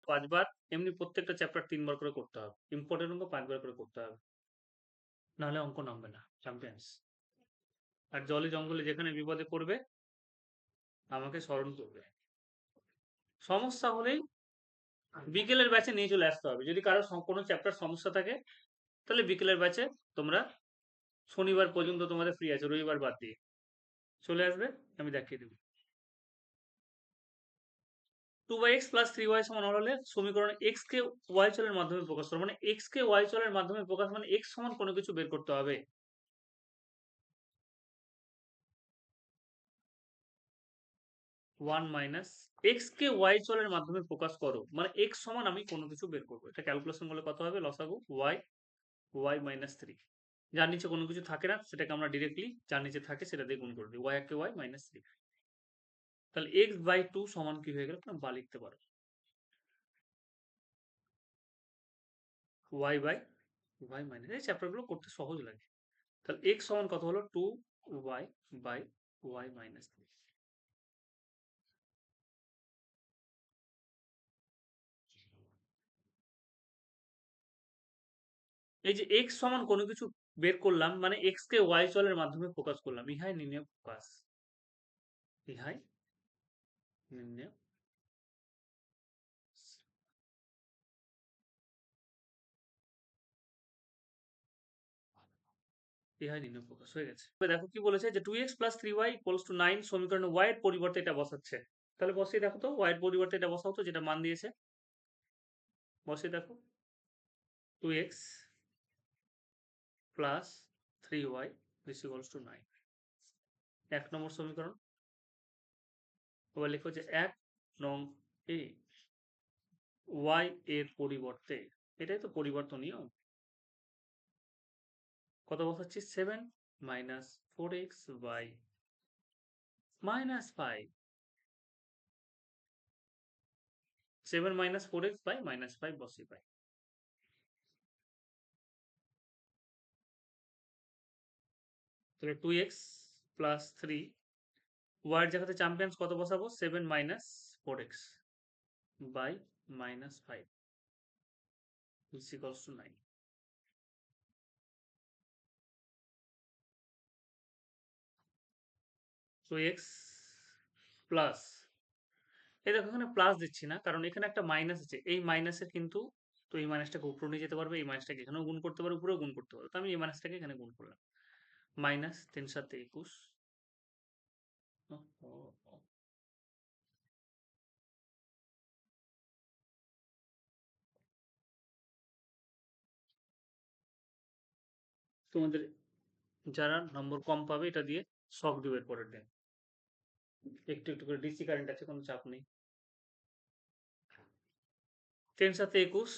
5 বার, এমনি প্রত্যেকটা চ্যাপ্টার 3 বার করে করতে হবে। ইম্পর্টেন্ট অঙ্ক 5 বার করে করতে হবে, নাহলে অঙ্ক নামবে না চ্যাম্পিয়ন্স। আর জলে জঙ্গলে যেখানে বিপদে পড়বে আমাকে স্মরণ করবে। সমস্যা হলেই বিকেলের ব্যাচে নিয়ে চলে আসতে হবে। যদি কারো কোনো চ্যাপ্টার সমস্যা থাকে তাহলে বিকেলের ব্যাচে তোমরা শনিবার পর্যন্ত তোমাদের ফ্রি আছে, রবিবার বাদ দিয়ে চলে আসবে, আমি দেখিয়ে দেবো। 2x প্লাস 3y সমান হলে সমীকরণ x কে y চলের মাধ্যমে প্রকাশ করো, মানে x কে y চলের মাধ্যমে প্রকাশ মানে x সমান কোনো কিছু বের করতে হবে। 1 মাইনাস x কে y চলের মাধ্যমে প্রকাশ করো মানে x সমান আমি কোনো কিছু বের করবো। এটা ক্যালকুলেশন করলে কত হবে? লসাগু y মাইনাস 3। যার নিচে কোনো কিছু থাকে না সেটাকে আমরা ডিরেক্টলি যার নিচে থাকে সেটা দিয়ে গুণ করে দিই, y কে y মাইনাস 3। তাহলে x বাই 2 সমান কি হয়ে গেল না, বা লিখতে পারো y বাই y মাইনাস, এই চ্যাপ্টারগুলো করতে সহজ লাগে। তাহলে x সমান কত হলো? 2y by y minus 3। এই যে x সমান কোনো কিছু বের করলাম মানে x কে y চলের মাধ্যমে প্রকাশ করলাম, ইহাই নির্ণয় প্রকাশ, ইহাই নির্ণয়, ইহাই নির্ণয় প্রকাশ হয়ে গেছে। এবার দেখো কি বলেছে যে 2x plus 3y equals to 9 সমীকরণে y এর পরিবর্তে এটা বসাচ্ছে। তাহলে বসিয়ে দেখো তো, y এর পরিবর্তে এটা বসাও তো, যেটা মান দিয়েছে বসিয়ে দেখো। 2x plus 3y this equals to 9, 1 নম্বর সমীকরণ। এবার লিখো যে 1 নং এ y এর পরিবর্তে, এটাই তো পরিবর্তনীয়, কত বসাচ্ছি? 7 minus 4x by minus 5, 7 minus 4x by minus 5 বসিয়ে পাই। তাহলে 2x প্লাস 3, ওয়ার জায়গাতে চ্যাম্পিয়ন্স কত বসাবো? 7 minus 4x by minus 5 is equals to 9। তো x প্লাস, এই দেখো এখানে প্লাস দিচ্ছি না কারণ এখানে একটা মাইনাস আছে, এই মাইনাসের কিন্তু, তো এই মাইনাসটাকে উপরে নিয়ে যেতে পারবে, এই মাইনাসটাকে এখানেও গুণ করতে পারবে, উপরেও গুণ করতে পারবে, তো আমি এই মাইনাসটাকে এখানে গুণ করলাম। মাইনাস 3 7 21, তোমাদের যারা নম্বর কম পাবে এটা দিয়ে শক দিবে পরের দিন, একটু একটু করে ডিসি কারেন্ট আছে, কোনো চাপ নেই। 3 7 21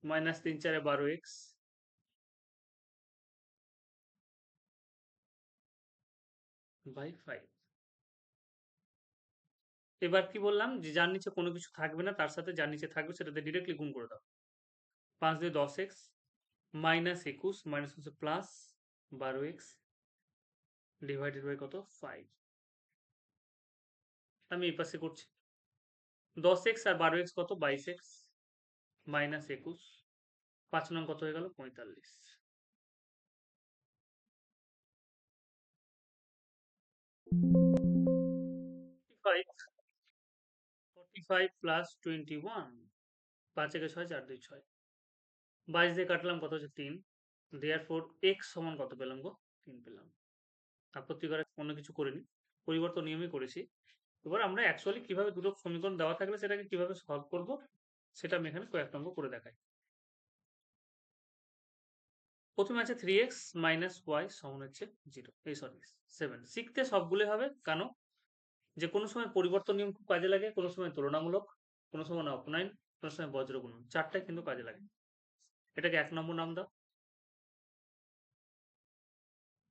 মাইনাস 3 4 12x বাই 5। এবার কি বললাম যে যার নিচে কোনো কিছু থাকবে না তার সাথে যার নিচে থাকবে সেটাতে ডিরেক্টলি গুণ করে দাও। 5 দিয়ে 10x মাইনাস 21 মাইনাস হচ্ছে প্লাস 12x ডিভাইডেড বাই কত? 5। আমি এই পাশে করছি, 10x আর 12x কত? 22x মাইনাস 21, 5 নং কত হয়ে গেল? 45। 45 প্লাস 21, 5 একে 6 4 2 6, 22 দিয়ে কাটলাম কত হচ্ছে? 3। দেয়ারফর x সমান কত পেলাম গো? 3 পেলাম। আপত্তি করে অন্য কিছু করিনি, পরিবর্তন নিয়মই করেছি। এবার আমরা অ্যাকচুয়ালি কিভাবে দুটো সমীকরণ দেওয়া থাকলে সেটাকে কিভাবে সলভ করব সেটা আমি এখানে কয়েক নম্বর করে দেখাই। প্রথমে আছে 3x মাইনাস y সমান হচ্ছে 0, এই সরি 7। শিখতে সবগুলো হবে, কেন? যে কোনো সময় পরিবর্তন নিয়ম খুব কাজে লাগে, কোনো সময় তুলনামূলক, কোনো সময় অপনয়ন, কোনো সময় বজ্রগুণন, চারটাই কিন্তু কাজে লাগে। এটাকে 1 নম্বর নাম দাও।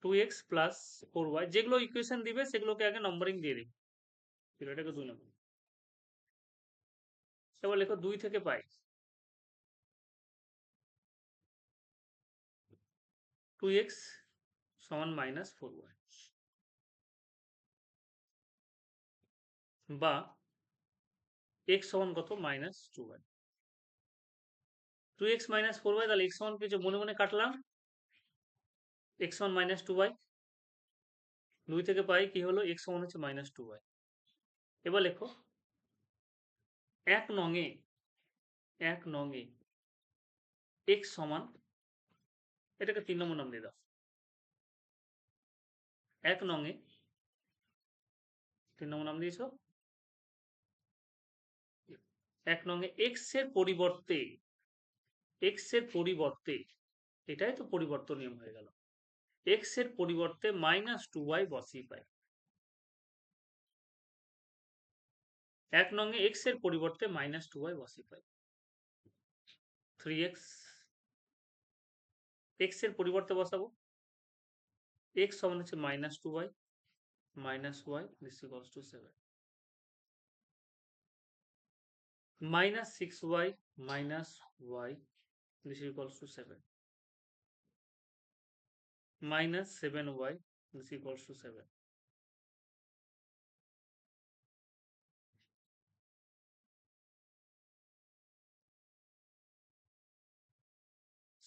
2x প্লাস 4y, যেগুলো ইকুয়েশন দিবে সেগুলোকে আগে নম্বরিং দিয়ে দিবে, এটাকে 2 নম্বর। এবার লেখো 2 থেকে পাই 2x সমান মাইনাস 4y, বা এক্স সমান কত minus 2y, 2x minus 4y, তাহলে এক্স সমান কিছু মনে মনে কাটলাম, এক্স সমান মাইনাস 2y, 2 থেকে পাই কি হলো এক্স সমান হচ্ছে মাইনাস 2y। এবার লেখো এক নঙে এক্স সমান, এটাকে 3 নম্বর নাম দিয়ে দাও, এক নঙে 3 নম্বর নাম দিয়েছ, এক নঙে এক্স এর পরিবর্তে, এটাই তো পরিবর্তন নিয়ম হয়ে গেল, এক্স এর পরিবর্তে মাইনাস 2y বসিয়ে পাই। এক নঙে এক্স এর পরিবর্তে মাইনাস 2y বসিয়ে পাই, 3x, এক্স এর পরিবর্তে বসাবো, এক্স সমান হচ্ছে minus 2y minus y, this equals two 7, minus 6y minus y, this is equals to 7, minus 7y, this is equals to 7,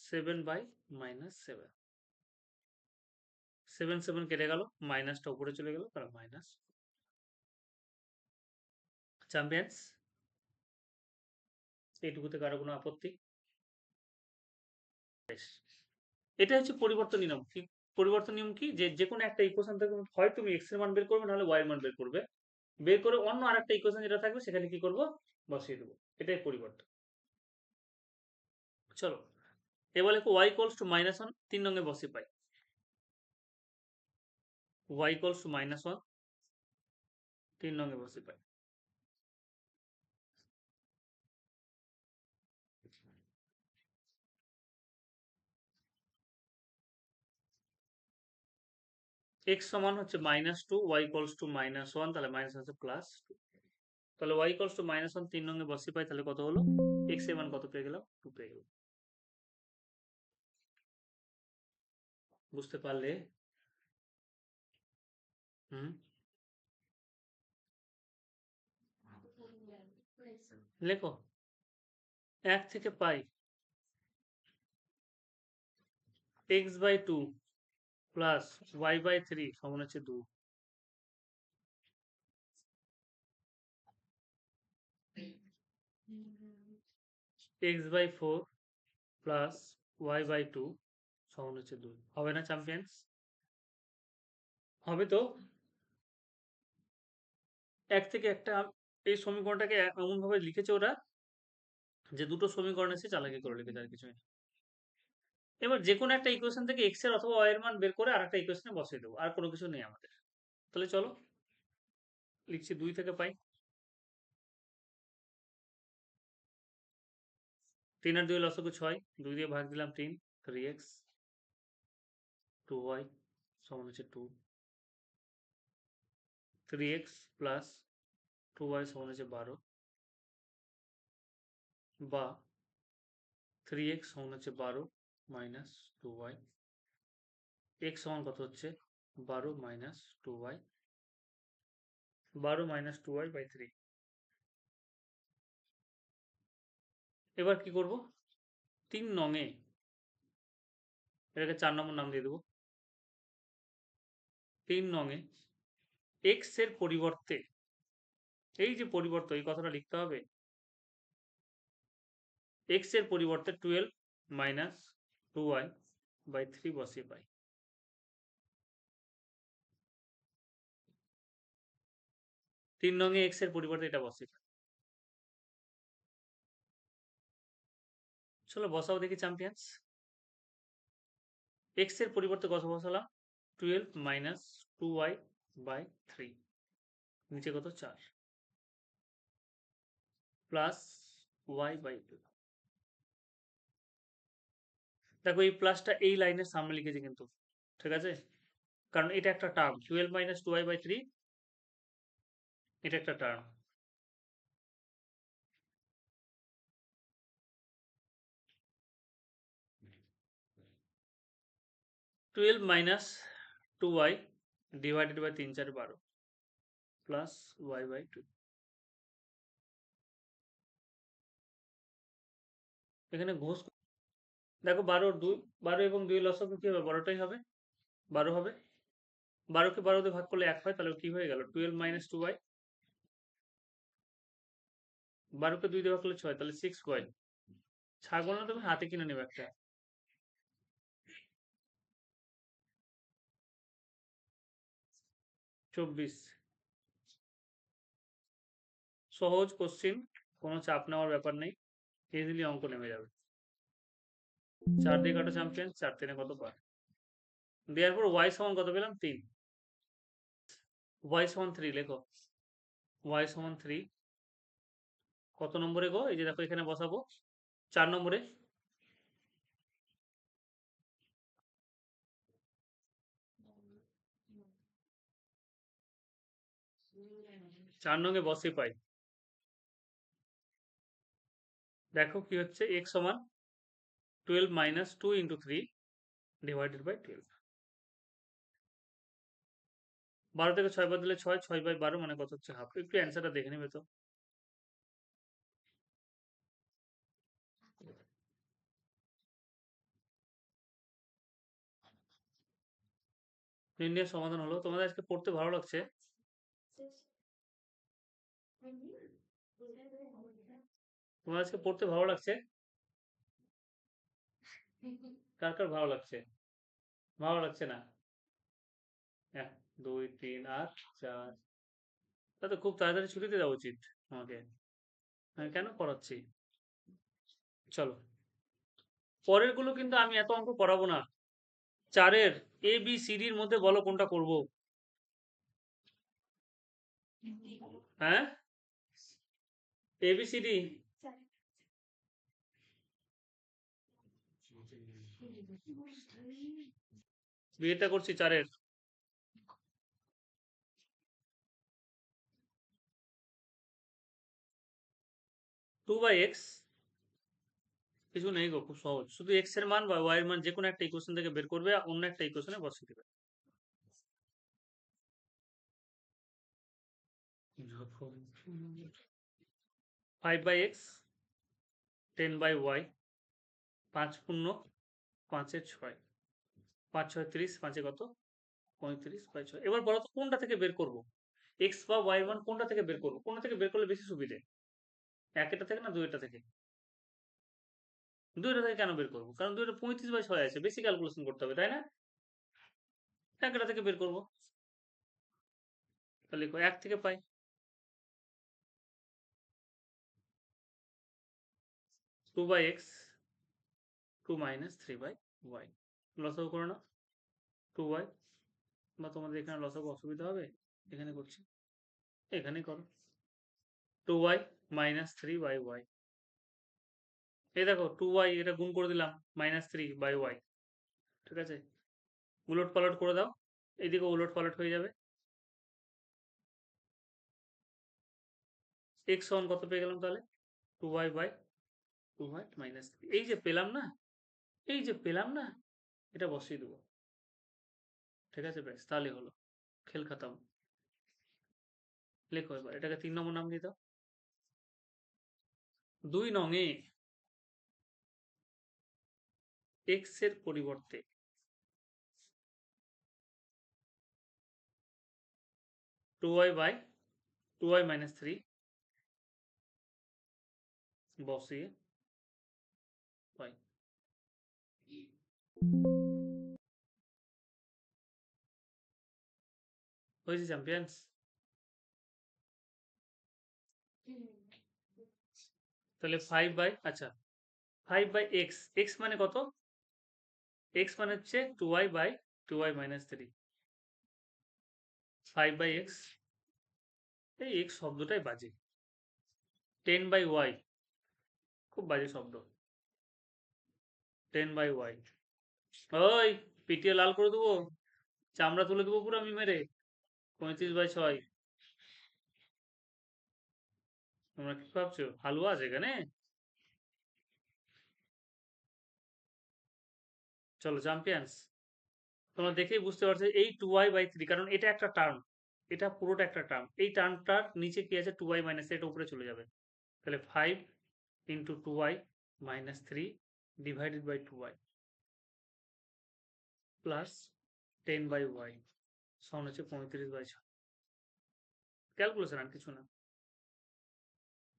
7 by minus 7, 7 কেটে গেল, মাইনাসটা উপরে চলে গেল, তাহলে মাইনাস। চ্যাম্পিয়ন্স, এইটুকুতে কারো কোনো আপত্তি? এটা হচ্ছে পরিবর্তন নিয়ম। কি পরিবর্তন নিয়ম? কি যে কোনো একটা ইকুয়েশন থেকে হয় তুমি এক্স এর মান বের করবে, নাহলে ওয়াই এর মান বের করবে, বের করে অন্য আরেকটা ইকুয়েশন যেটা থাকবে সেখানে কি করব, বসিয়ে দেবো, এটাই পরিবর্তন। চলো এবার লিখো y ইকুয়ালস টু -1, 3 নঙে বসিয়ে পাই, y ইকুয়ালস টু -1, 3 নঙে বসিয়ে পাই, x সমান হচ্ছে -2, y ইকুয়ালস টু -1, তাহলে মাইনাস আছে +2, তাহলে y ইকুয়ালস টু -1, 3 নঙে বসিয়ে পাই, তাহলে কত হলো, x এর মান কত পেয়ে গেলাম, 2 পেয়ে গেলাম। বুঝতে পারলে? হুম, লেখো 1 থেকে পাই x by 2 plus y by 3 সমান হচ্ছে 2, x by 4 plus y by 2 সমান হচ্ছে 2, হবে না চ্যাম্পিয়ন্স? হবে তো। এক থেকে একটা, এই সমীকরণটাকে এমন ভাবে লিখেছে ওরা যে দুটো সমীকরণ এসে চালাকি করে লিখেছে, আর কিছুই না। এবার যে কোনো একটা ইকুয়েশন থেকে এক্স এর অথবা ওয়াই এর মান বের করে আরেকটা ইকুয়েশনে বসিয়ে দেবো, আর কোনো কিছু নেই আমাদের। তাহলে চলো লিখছি 2 থেকে পাই, 3 আর 2 লসাগু 6, 2 দিয়ে ভাগ দিলাম 3, 3x 2y সমান হচ্ছে 2, 3x প্লাস 2y সমান হচ্ছে 12, বা 3x সমান হচ্ছে 12 মাইনাস 2y, x সমান কত হচ্ছে 12 minus 2y, 12 minus 2y by 3। এবার কি করব, 3 নঙে এটাকে 4 নম্বর নাম দিয়ে দেবো, 3 নঙে x এর পরিবর্তে, এই যে পরিবর্তন, এই কথাটা লিখতে হবে, x এর পরিবর্তে 12 মাইনাস 2y বাই 3 বসিয়ে পাই। 3 নঙে x এর পরিবর্তে এটা বসিয়ে পাই। চলো বসাও দেখি চ্যাম্পিয়ন্স। x এর পরিবর্তে কত বসালাম, 12 মাইনাস 2y বাই 3, নিচে কত 4, প্লাস y বাই 2। দেখো এই প্লাসটা এই লাইনের সামনে লিখেছি কিন্তু, ঠিক আছে, কারণ এটা একটা টার্ম, 12 মাইনাস 2y বাই 3, এটা একটা term. Twelve minus 2y divided by 3 4 12 plus y by 2। এখানে ঘোষ দেখো 12 এবং 2 লসাগু কি হবে? 12টাই হবে, 12 হবে। 12কে 12 দিয়ে ভাগ করলে 1 হয়, তাহলে কি হয়ে গেল? 12 মাইনাস 2y। 12কে 2 দিয়ে ভাগ করলে 6, তাহলে 6y। ছাগল না, তুমি হাতে কিনে নেবে একটা। 24। সহজ কোশ্চিন, কোনো চাপ নেওয়ার ব্যাপার নেই, ইজিলি অঙ্ক নেমে যাবে। 4 দিয়ে কাটো চ্যাম্পিয়ন, 4 3 কত? 5। দেওয়ার পর y সমান কত পেলাম? 3। y সমান 3 লেখো। y সমান 3 কত নম্বরে গো? এই যে দেখো এখানে বসাবো 4 নম্বরে। 4 নঙ্গে বসে পাই। দেখো কি হচ্ছে, x সমান 12 মাইনাস 2 ইন্টু 3 ডিভাইডেড বাই 12। 12 থেকে 6 বাদ দিলে 6, 6 বাই 12 মানে কত হচ্ছে? হাফ। একটু অ্যান্সারটা দেখে নেবে তো। নির্ণয়ের সমাধান হলো। তোমাদের আজকে পড়তে ভালো লাগছে? তোমাদের আজকে পড়তে ভালো লাগছে? কার কার ভালো লাগছে? ভালো লাগছে না? 1 2 3 আর 4। তাহলে খুব তাড়াতাড়ি ছুটিতে দেওয়া উচিত আমাকে। আমি কেন পড়াচ্ছি? চলো, পরের গুলো কিন্তু আমি এত অঙ্ক করাবো না। 4-এর এ বি সি ডির মধ্যে বলো কোনটা করব? হ্যাঁ, এ বি সি ডি। বিয়েটা করছি 4-এর। 2/x কিছু নেই গো, খুব সহজ। শুধু x এর মান বা y এর মান যে কোনো একটা ইকুয়েশন থেকে বের করবে, আর অন্য একটা ইকুয়েশনে বসিয়ে দেবে। 5/x 10/y 5 পূর্ণ 5-এর 6, 5 6 30, 5-এ কত? 35/6। এবার বলো তো কোনটা থেকে বের করব? x বা y এর মান কোনটা থেকে বের করব? কোনটা থেকে বের করলে বেশি সুবিধে? একটা থেকে না দুইটা থেকে? দুইটা থেকে কেন বের করবো? কারণ দুইটা 35/6 আছে, বেশি ক্যালকুলেশন করতে হবে, তাই না? একটা থেকে বের করবো। তাহলে লিখো 1 থেকে পাই। 2/x 2 minus 3/y। লসাগু করে নাও। 2y, বা তোমাদের এখানে লসাগু অসুবিধা হবে, এখানে করছি, এখানে করো। 2y minus 3/y। এই দেখো 2y, এটা গুণ করে দিলাম, মাইনাস 3/y। ঠিক আছে, উলট পালট করে দাও, এইদিকে উলট পালট হয়ে যাবে। x সমান কত পেয়ে গেলাম তাহলে? 2y minus 3। এই যে পেলাম না, এই যে পেলাম না, এটা বসিয়ে দেবো। ঠিক আছে, ব্যাস তাহলে হলো, খেল খতম। লেখো এবার এটাকে 3 নম্বর নাম দিয়ে দাও। 2 নং-এ x এর পরিবর্তে 2y মাইনাস 3 বসিয়ে পাই। হয়েছে চ্যাম্পিয়ন্স? তাহলে 5 বাই x, x মানে কত? x মানে হচ্ছে 2y মাইনাস 3। 5/x, এই x শব্দটাই বাজে। 10/y, খুব বাজে শব্দ। 10/y। ওই, পিটিয়ে লাল করে দেবো, চামড়া তুলে দেবো পুরো আমি মেরে। 35/6। তোমরা কি ভাবছো হালুয়া আছে এখানে? চলো চ্যাম্পিয়ন্স, তোমরা দেখেই বুঝতে পারছো এই 2y/3, কারণ এটা একটা টার্ম, এটা পুরোটা একটা টার্ম। এই টার্মটার নিচে কি আছে? 2y মাইনাস, এটা উপরে চলে যাবে। তাহলে 5 into 2y minus 3 divided by 2y plus 10 by y সমান হচ্ছে 35/6। ক্যালকুলেশন আর কিছু না।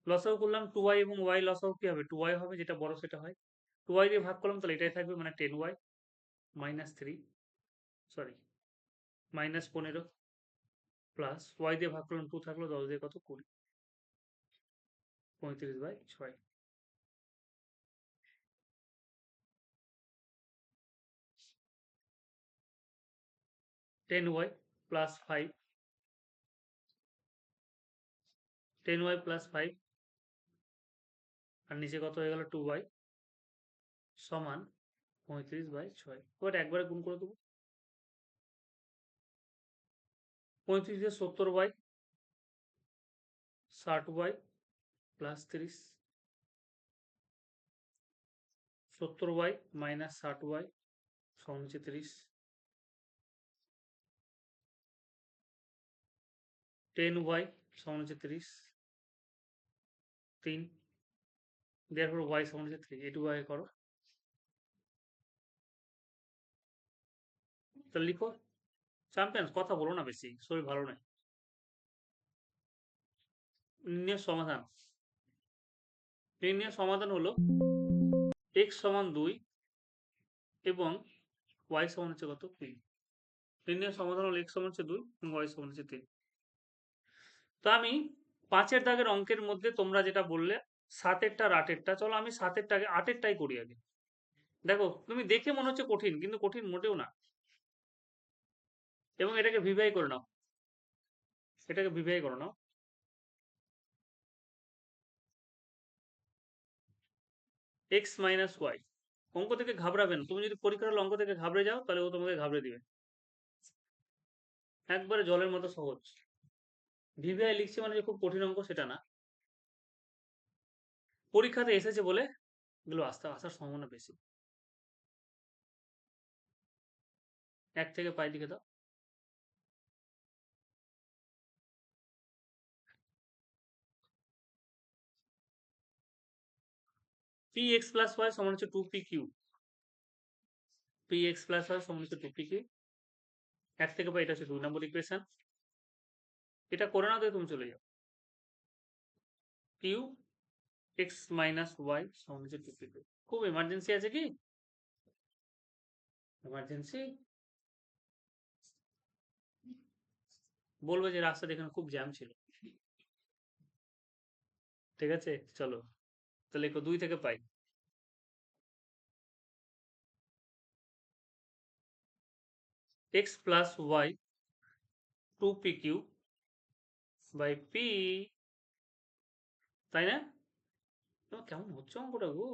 লসাগু করলাম 2y এবং y, লসাগু কি হবে 2y হবে, যেটা বড় সেটা হয়। 2y দিয়ে ভাগ করলাম তাহলে এটাই থাকবে, মানে 10y minus 3 sorry minus 15 plus y দিয়ে ভাগ করলাম 2 থাকলো, 10 দিয়ে কত 20, 35/6। 10y plus 5 10y plus 5 আর নিচে কত হয়ে গেল 2y সমান 35/6। ওটা একবারে গুণ করে দেবো। 35 দিয়ে 70y 60y plus 30, 70y minus 60y সমান হচ্ছে 30, 10y সমান হচ্ছে 30, 3, therefore y সমান হচ্ছে 3। এটুকু আগে করো, তো লিখো। চ্যাম্পিয়ন্স কথা বলো না বেশি, শরীর ভালো নয়। নির্ণয়ের সমাধান, নির্ণয়ের সমাধান হলো x সমান 2 এবং y সমান হচ্ছে কত 3। নির্ণয়ের সমাধান হলো x সমান হচ্ছে 2 এবং y সমান হচ্ছে 3। তো আমি 5-এর দাগের অঙ্কের মধ্যে তোমরা যেটা বললে 7-এরটা আর 8-এরটা, চলো আমি 7-এরটাকে 8-এরটাই করি আগে। দেখো তুমি দেখে মনে হচ্ছে কঠিন, কিন্তু কঠিন মোটেও না। এবং এটাকে ভিভাই করে নাও, এটাকে ভিভাই করে নাও। x মাইনাস ওয়াই, অঙ্ক থেকে ঘাবড়াবে না। তুমি যদি পরীক্ষার হলে অঙ্ক থেকে ঘাবড়ে যাও তাহলে ও তোমাকে ঘাবড়ে দিবে। একবারে জলের মতো সহজ। ভিভিআই লিখছি মানে যে খুব কঠিন অঙ্ক সেটা না, পরীক্ষাতে এসেছে বলে এগুলো আসার সম্ভাবনা বেশি। 1 থেকে পাই লিখে দাও। px প্লাস ওয়াই সমান হচ্ছে 2p Q, px plus Y সমান হচ্ছে 2p কিউ। 1 থেকে পাই, এটা হচ্ছে 2 নম্বর ইকুয়েশন। এটা করে নাও দিয়ে তুমি চলে যাও। কিউ এক্স মাইনাস ওয়াই সমান হচ্ছে 2p কিউ। খুব এমার্জেন্সি আছে কি? এমার্জেন্সি বলবে যে রাস্তাতে এখানে খুব জ্যাম ছিল। ঠিক আছে চলো, তাহলে 2 থেকে পাই x plus Y 2p Q by P, তাই না? তোমার কেমন হচ্ছে অঙ্কটা গো,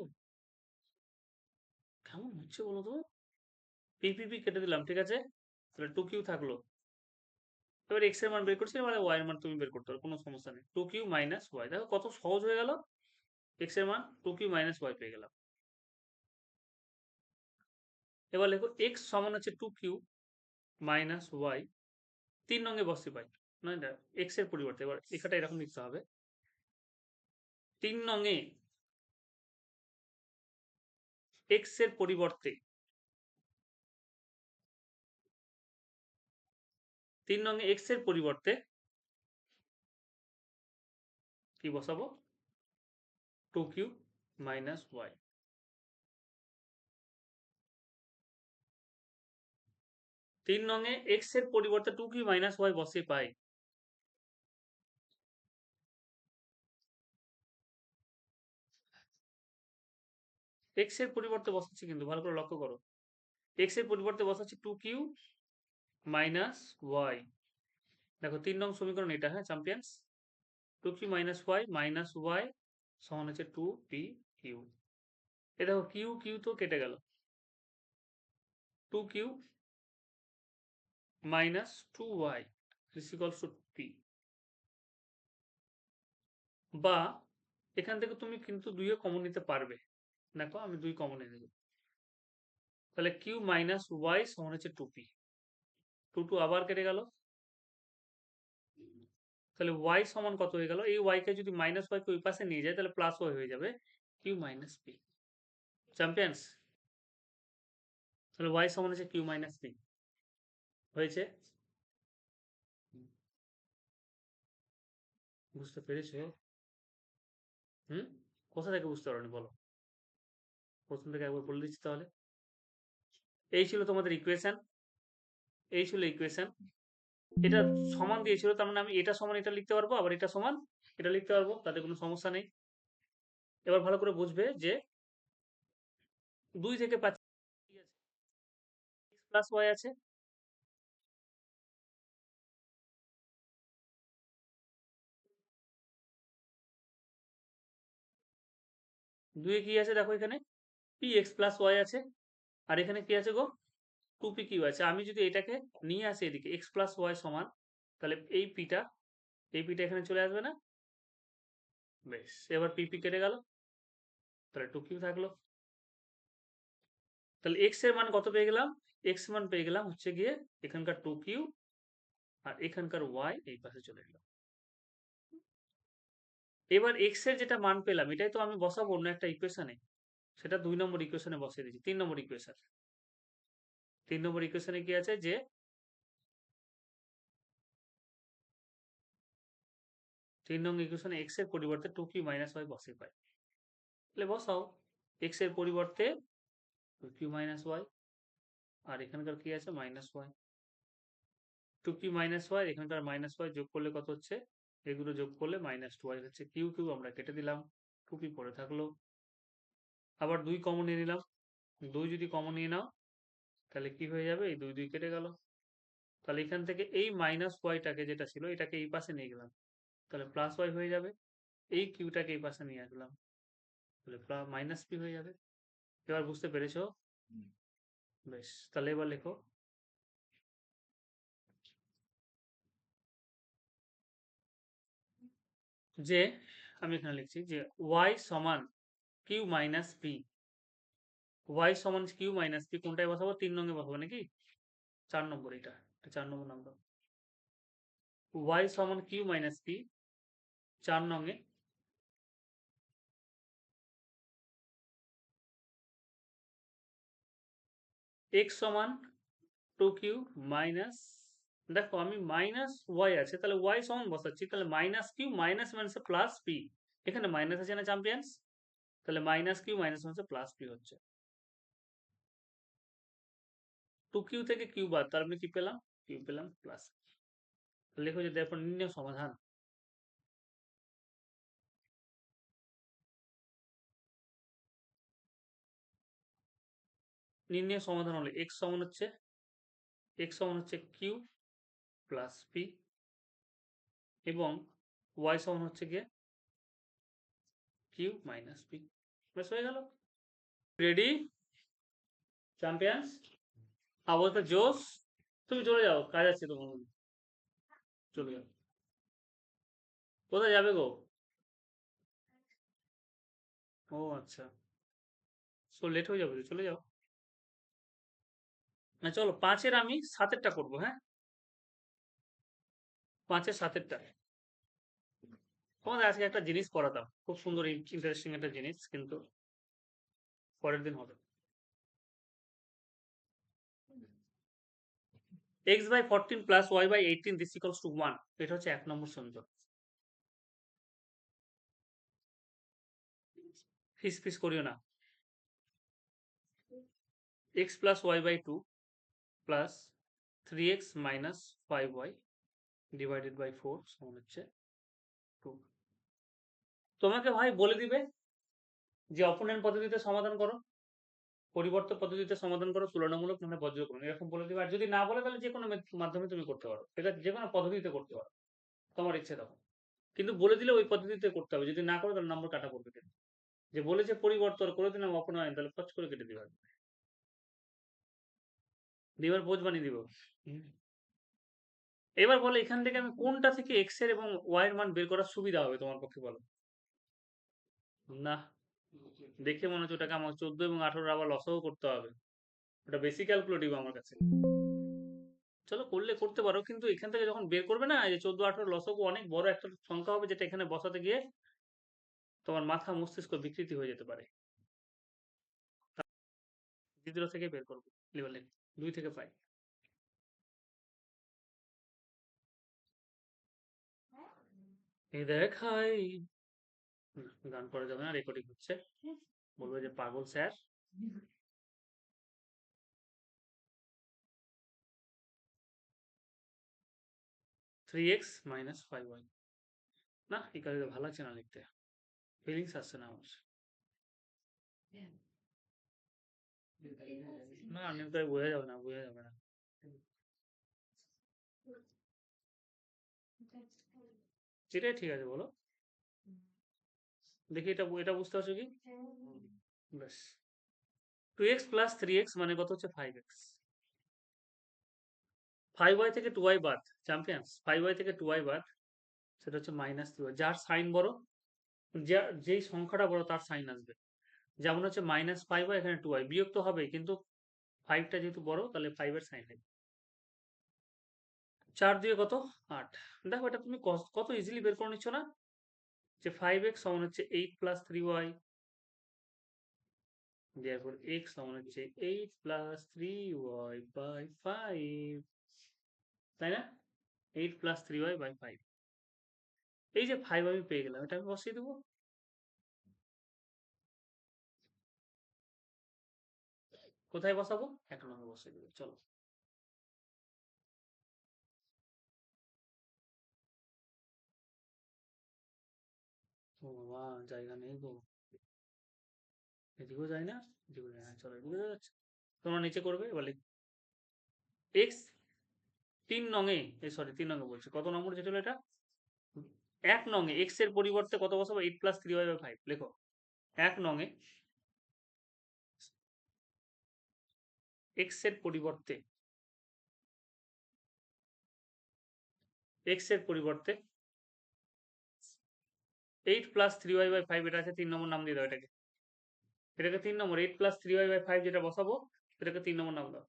কেমন হচ্ছে বলো তো? পিপিপি কেটে দিলাম, ঠিক আছে, তাহলে 2q থাকলো। এবার x এর মান বের করছি, এবার y এর মান তুমি বের করতে পারো, কোনো সমস্যা নেই। 2q মাইনাস ওয়াই, দেখো কত সহজ হয়ে গেল। x এর মান 2q মাইনাস ওয়াই পেয়ে গেলাম। এবার লেখো x সমান হচ্ছে 2q মাইনাস ওয়াই, 3 নঙ্গে বসতে পাই, না এটা x এর পরিবর্তে, এবার এখানটা এরকম লিখতে হবে। 3 নঙ্গে x এর পরিবর্তে, 3 নঙ্গে x এর পরিবর্তে কি বসাবো? 2q minus Y. 3 নঙ্গে x এর পরিবর্তে 2q মাইনাস ওয়াই বসে পাই। x এর পরিবর্তে বসাচ্ছি, কিন্তু ভালো করে লক্ষ্য করো, x এর পরিবর্তে বসাচ্ছি 2q মাইনাস ওয়াই। দেখো 3 নং সমীকরণ এটা, হ্যাঁ চ্যাম্পিয়ন্স। 2q মাইনাস ওয়াই সমান হচ্ছে 2p কিউ। এ দেখো কিউ কিউ তো কেটে গেল, 2q minus 2y is equals two p। বা এখান থেকে তুমি কিন্তু 2 এ কমন নিতে পারবে। দেখো আমি 2 কমন নিয়ে নেব, তাহলে q মাইনাস ওয়াই সমান হচ্ছে 2p। 2 আবার কেটে গেল, তাহলে y সমান কত হয়ে গেল? এই y কে যদি মাইনাস ওয়াই কে ওই পাশে নিয়ে যায় তাহলে প্লাস ওয়াই হয়ে যাবে, q মাইনাস p। চ্যাম্পিয়ন্স। তাহলে y সমান হচ্ছে q মাইনাস p হয়েছে। বুঝতে পেরেছো? হুম, কোথা থেকে বুঝতে পারোনি বলো? প্রথম থেকে একবার বলে দিচ্ছি তাহলে। এই ছিল তোমাদের ইকুয়েশন, এই ছিল ইকুয়েশন। এটা সমান দিয়েছিল, তার মানে আমি এটা সমান এটা লিখতে পারবো, আবার এটা সমান এটা লিখতে পারবো, তাতে কোনো সমস্যা নেই। এবার ভালো করে বুঝবে যে 2 থেকে পাচ্ছি প্লাস ওয়াই আছে, দুয়ে কি আছে দেখো, এখানে পি এক্স প্লাস ওয়াই আছে, আর এখানে কি আছে গো, টু পি কিউ আছে। আমি যদি এটাকে নিয়ে আসি এদিকে এক্স প্লাস ওয়াই সমান, তাহলে এই পিটা এখানে চলে আসবে না? বেশ, এবার পি পি কেটে গেল, তাহলে টু কিউ থাকলো। তাহলে এক্স এর মান কত পেয়ে গেলাম? এক্স মান পেয়ে গেলাম হচ্ছে গিয়ে এখানকার টু কিউ, আর এখানকার ওয়াই এই পাশে চলে গেল। এবার এক্স এর যেটা মান পেলাম এটাই তো আমি বসাবো অন্য একটা ইকুয়েশনে, সেটা 2 নম্বর ইকুয়েশনে বসিয়ে দিচ্ছি। 3 নম্বর ইকুয়েশন, 3 নম্বর ইকুয়েশনে কি আছে যে 3 নং ইকুয়েশনে এক্স এর পরিবর্তে টু কিউ মাইনাস ওয়াই বসিয়ে পাই। তাহলে বসাও, এক্স এর পরিবর্তে টু কিউ মাইনাস ওয়াই, আর এখানকার কি আছে minus Y. Two Q minus Y, এখানকার মাইনাস ওয়াই যোগ করলে কত হচ্ছে? এগুলো যোগ করলে মাইনাস টু ওয়াই হচ্ছে। কিউ কিউ আমরা কেটে দিলাম, টু পি পড়ে থাকলো। আবার 2 কমন নিয়ে নিলাম, 2 যদি কমন নিয়ে নাও তাহলে কি হয়ে যাবে? এই 2 2 কেটে গেল। তাহলে এখান থেকে এই মাইনাস ওয়াইটাকে যেটা ছিল এটাকে এই পাশে নিয়ে গেলাম, তাহলে প্লাস ওয়াই হয়ে যাবে। এই কিউটাকে এই পাশে নিয়ে আসলাম, তাহলে মাইনাস পি হয়ে যাবে। এবার বুঝতে পেরেছো? বেশ, তাহলে এবার লেখো যে, আমি এখানে লিখছি যে y সমান কিউ মাইনাস পি, y সমান কিউ মাইনাস পি কোনটায় বসাবো? 3 নং এ বসাবো নাকি? 4 নম্বর, এটা 4 নম্বর নাম্বার। y সমান কিউ মাইনাস পি 4 নং এ, x সমান টু কিউ মাইনাস, দেখো আমি মাইনাস ওয়াই আছে তাহলে ওয়াই সমান বসাচ্ছি, তাহলে মাইনাস কিউ মাইনাস মানে প্লাস পি, এখানে মাইনাস আছে না চ্যাম্পিয়ন্স? তাহলে মাইনাস কিউ মাইনাস মানে প্লাস পি হচ্ছে। টু কিউ থেকে কিউ বাদ, তার মানে কি পেলাম? কিউ পেলাম প্লাস। লেখো যে দেখো নির্ণয় সমাধান। নির্ণয় সমাধান হলে এক্স সমান হচ্ছে কিউ প্লাস পি এবং ওয়াই সমান হচ্ছে গিয়ে কিউ মাইনাস পি। বেশ, হয়ে গেল। Ready champions? আপাতত জোস, তুমি চলে যাও, কাজ আছে তোমার, চলে যাও। কোথায় যাবে গো? ও আচ্ছা, সো লেট হয়ে যাবে তো, চলে যাও। না চলো, 5-এর আমি 7-এরটা করবো, হ্যাঁ? 5-এর 7-এরটা তোমাদের আজকে একটা জিনিস পড়াতাম, খুব সুন্দর ইন্টারেস্টিং একটা জিনিস, কিন্তু পরের দিন হবে। X by 14 plus Y by 18 this equals to 1, এটা হচ্ছে 1 নম্বর সমীকরণ। ফিস ফিস করিও না। X plus Y by 2 plus 3x minus 5y divided by 4 সমান হচ্ছে 2। তোমাকে ভাই বলে দিবে যে অপোনেন্ট পদ্ধতিতে সমাধান করো, পরিবর্তন পদ্ধতিতে সমাধান করো, তুলনামূলক মানে পর্যবেক্ষণ, এরকম বলে দিবে। আর যদি না বলে তাহলে যে কোনো মাধ্যমে তুমি করতে পারো, এটা যে কোনো পদ্ধতিতে করতে পারো, তোমার ইচ্ছে তখন। কিন্তু বলে দিলে ওই পদ্ধতিতে করতে হবে, যদি না করো তাহলে নম্বর কাটা পড়বে। কিন্তু যে বলেছে পরিবর্তন করে দিলাম অপনয়ন, তাহলে ফচ করে কেটে দিবে, দিবার বোঝ বানিয়ে দিব। এবার বলে এখান থেকে আমি কোনটা থেকে এক্স এর এবং ওয়াই এর মান বের করার সুবিধা হবে তোমার পক্ষে, বলো? না, দেখে মনে হচ্ছে ওটাকে আমার 14 এবং 18 আবার লসাও করতে হবে, ওটা বেশি ক্যালকুলেটিভ আমার কাছে। চলো করলে করতে পারো, কিন্তু এখান থেকে যখন বের করবে না, এই যে 14 18 লসাগু অনেক বড় একটা সংখ্যা হবে, যেটা এখানে বসাতে গিয়ে তোমার মাথা মস্তিষ্ক বিকৃতি হয়ে যেতে পারে। 0 থেকে বের করবো লেভেলে 2 থেকে 5। এই দেখাই গান করা যাবে না, রেকর্ডিং হচ্ছে, বলবে যে পাগল স্যার। 3x মাইনাস 5y, না এই কাজে ভালো লাগছে না লিখতে, ফিলিংস আসছে না আমার। না নিমটাই বোঝা যাবে না, বোঝা যাবে না। এটাই ঠিক আছে বলো, দেখি এটা এটা বুঝতে পারছো কি? ব্যাস 2x প্লাস 3x মানে কত হচ্ছে 5x। 5y থেকে 2y বাদ, চ্যাম্পিয়ন্স 5y থেকে 2y বাদ, সেটা হচ্ছে মাইনাস 3y। যার সাইন বড়, যেই সংখ্যাটা বড় তার সাইন আসবে। যেমন হচ্ছে মাইনাস 5y, এখানে 2y বিয়োগ তো হবে, কিন্তু 5টা যেহেতু বড় তাহলে 5 এর সাইন হবে। 4 দিয়ে কত 8। দেখো এটা তুমি কত ইজিলি বের করে নিচ্ছ না, যে 5x সমান হচ্ছে 8 প্লাস 3y, therefore x সমান হচ্ছে 8 প্লাস 3y বাই 5, তাই না? 8 প্লাস 3y বাই 5, এই যে 5 আমি পেয়ে গেলাম, এটা আমি বসিয়ে দেবো। কোথায় বসাবো? 1 নম্বরে বসিয়ে দেবো, চলো। ও বাবা, জায়গা নেই গো, এদিকেও যায় না, এদিকেও যায় না, চলো এদিকে যাচ্ছে। তোমরা নিচে করবে এবার এক্স 3 নঙে, সরি 3 নঙে বলছি, কত নম্বর যেটা হলো এটা 1 নঙে এক্স এর পরিবর্তে কত বসাবো? 8 প্লাস 3y বাই 5 লেখো। 1 নঙে এক্স এর পরিবর্তে, এক্স এর পরিবর্তে 8 প্লাস 3y বাই 5, এটা আছে 3 নম্বর, নাম দিয়ে দাও এটাকে। এটাকে 3 নম্বর, 8 প্লাস 3y বাই 5 যেটা বসাবো এটাকে 3 নম্বর নাম দাও।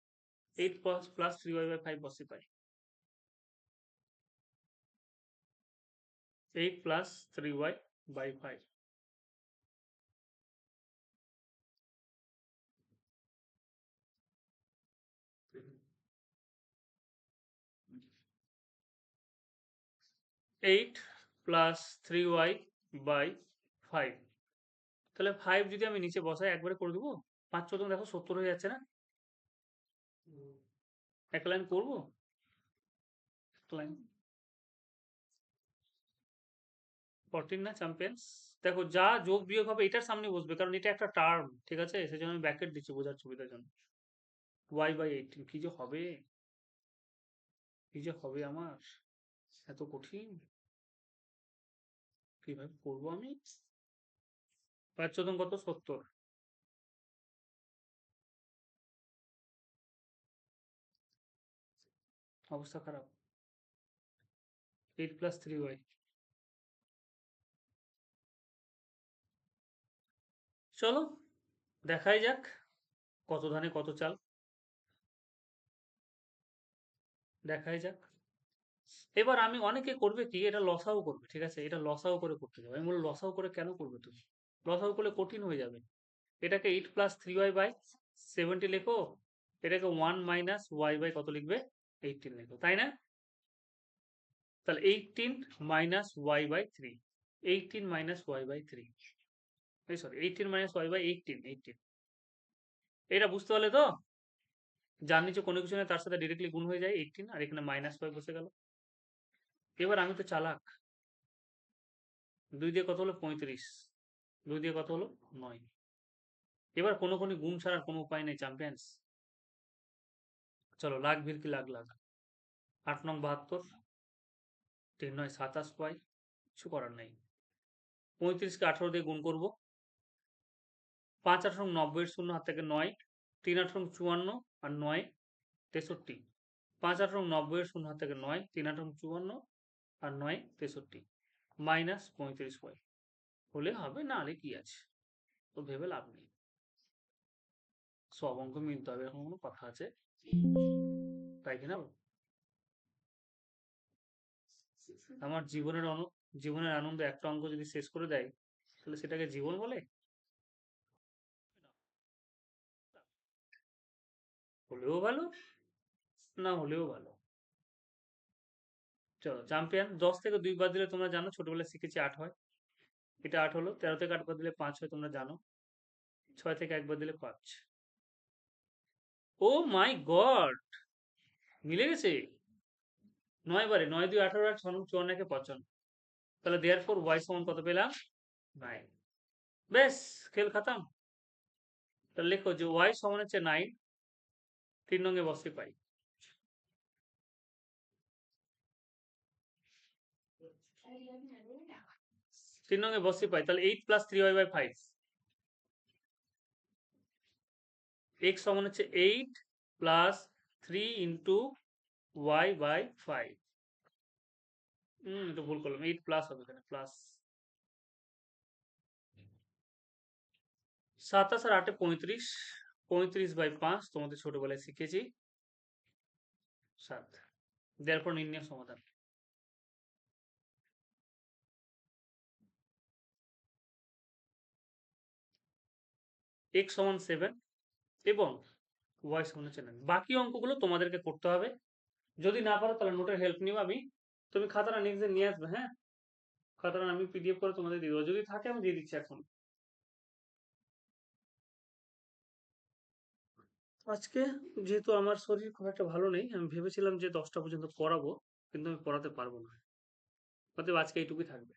8 প্লাস 3y বাই 5 বসে পাই, 8 plus 3y by 5। 8 plus 3y by 5, তাহলে 5 যদি আমি নিচে বসাই একবারে করে দেবো, 5 চোদ্দ দেখো 70 হয়ে যাচ্ছে না? এক লাইন করবো, এক লাইন 14 না চ্যাম্পিয়ন্স। দেখো যা যোগ বিয়োগ হবে এটার সামনে বসবে, কারণ এটা একটা টার্ম, ঠিক আছে, সেজন্য আমি ব্র্যাকেট দিচ্ছি বোঝার সুবিধার জন্য। y বাই 18, কি যে হবে, কি যে হবে আমার, এত কঠিন, কিভাবে করবো আমি? 5 চোদ্দ কত 70, অবস্থা খারাপ। 8 প্লাস 3y, চলো দেখাই যাক কত ধানে কত চাল, দেখাই যাক। এবার আমি অনেকে করবে কি, এটা লসাও করবে, ঠিক আছে, এটা লসাও করে করতে যাবে। আমি বলবো লসাও করে কেন করবে তুমি, লসাও করলে কঠিন হয়ে যাবে। এটাকে 8 প্লাস 3y বাই 70 লেখো, এটাকে 1 মাইনাস y বাই কত লিখবে? 18 লেখো, তাই না? তাহলে 18 minus y by 3, 18 minus y by 3, এই সরি 18 মাইনাস y বাই 18, 18। এটা বুঝতে পারলে তো, যার নিচে কোনো কিছু নেই তার সাথে ডিরেক্টলি গুণ হয়ে যায় 18, আর এখানে মাইনাস 5 বসে গেল। এবার আমি তো চালাক, 2 দিয়ে কত হলো 35, 2 দিয়ে কত হলো 9। এবার কোনো গুণ ছাড়ার কোনো উপায় নেই চ্যাম্পিয়ন্স, চলো লাখ ভিড় কি লাখ লাখ। 8 নং 72, 3 9 27 পাই, কিছু করার নেই। 35কে 18 দিয়ে গুণ করবো, 5 8 90 এর শূন্য হাত থেকে 9, 3 8 54 আর 9 63। 5 8 90 এর শূন্য হাত থেকে 9, 3 8 54 আর 9 63, মাইনাস 35 পয় হলে হবে, না হলে কি আছে, তো ভেবে লাভ নেই, সব অঙ্ক মিলতে হবে, এখন কোনো কথা আছে, তাই কিনা? আমার জীবনের আনন্দ একটা অঙ্ক যদি শেষ করে দেয় তাহলে সেটাকে জীবন বলে? হলেও ভালো, না হলেও ভালো। চলো চ্যাম্পিয়ন। 10 থেকে 2 বাদ দিলে তোমরা জানো, ছোটবেলায় শিখেছি 8 হয়। এটা 8 হলো। 13 থেকে 8 বাদ দিলে 5 হয়, তোমরা জানো। 6 থেকে 1 বাদ দিলে 5। ও মাই গড, মিলে গেছে। 9 বারে 9 2 18 আর 6 9 54 একে 55। তাহলে দেয়ার ফোর ওয়াই সমান কত পেলাম? 9। বেশ, খেল খাতাম। তাহলে লেখো যে ওয়াই সমান হচ্ছে 9। 3 নঙ্গে বসে পাই। 3 নঙ্গে বসে পাই, তাহলে 8 প্লাস 3y বাই 5। x সমান হচ্ছে 8 প্লাস 3 ইন্টু y বাই 5। এটা ভুল করলাম, 8 প্লাস হবে এখানে, প্লাস। 27 আর 8 35। 35 বাই 5 তোমাদের ছোটবেলায় শিখেছি 7। দেয়ারপর নির্ণয় সমাধান। x সমান 7 এবং y সমান হচ্ছে 9। বাকি অঙ্কগুলো তোমাদেরকে করতে হবে। যদি না পারো তাহলে নোটের হেল্প নিও আমি। তুমি খাতাটা নেক্সট নিয়ে আসবে, হ্যাঁ? খাতাটা আমি পিডিএফ করে তোমাদের দিয়ে দেবো, যদি থাকে আমি দিয়ে দিচ্ছি এখন। আজকে যেহেতু আমার শরীর খুব একটা ভালো নেই, আমি ভেবেছিলাম যে 10টা পর্যন্ত পড়াবো, কিন্তু আমি পড়াতে পারবো না। অতএব আজকে এইটুকুই থাকবে।